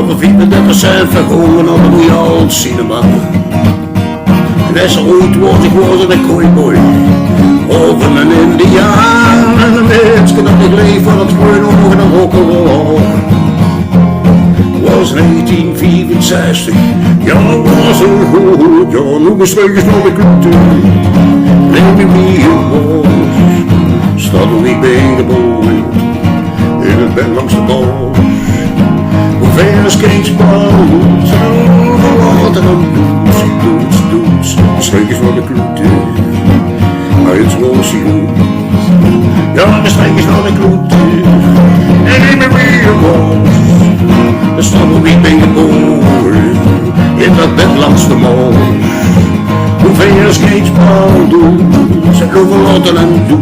over 34 cent vergongen op een Royal Cinema. En als er ooit wordt, ik word een cowboy of een indiaan. En een mens dat ik leef van het groeien over een rock'n'roll. Was 1964, ja was een goed, ja noem eens steeds van de cultuur. Neem me mee jongens, stad hoe ik ben geboren, en ik ben langs de bos. Hoe ver is Keesband, overlaten en doets, streekjes van de cultuur. Maar het is roosje goed, ja de streekjes van de cultuur. En neem me mee jongens, de stad hoe ik ben geboren, in dat bed langs de mol. Hoe ver is Keesband, ze overlaten en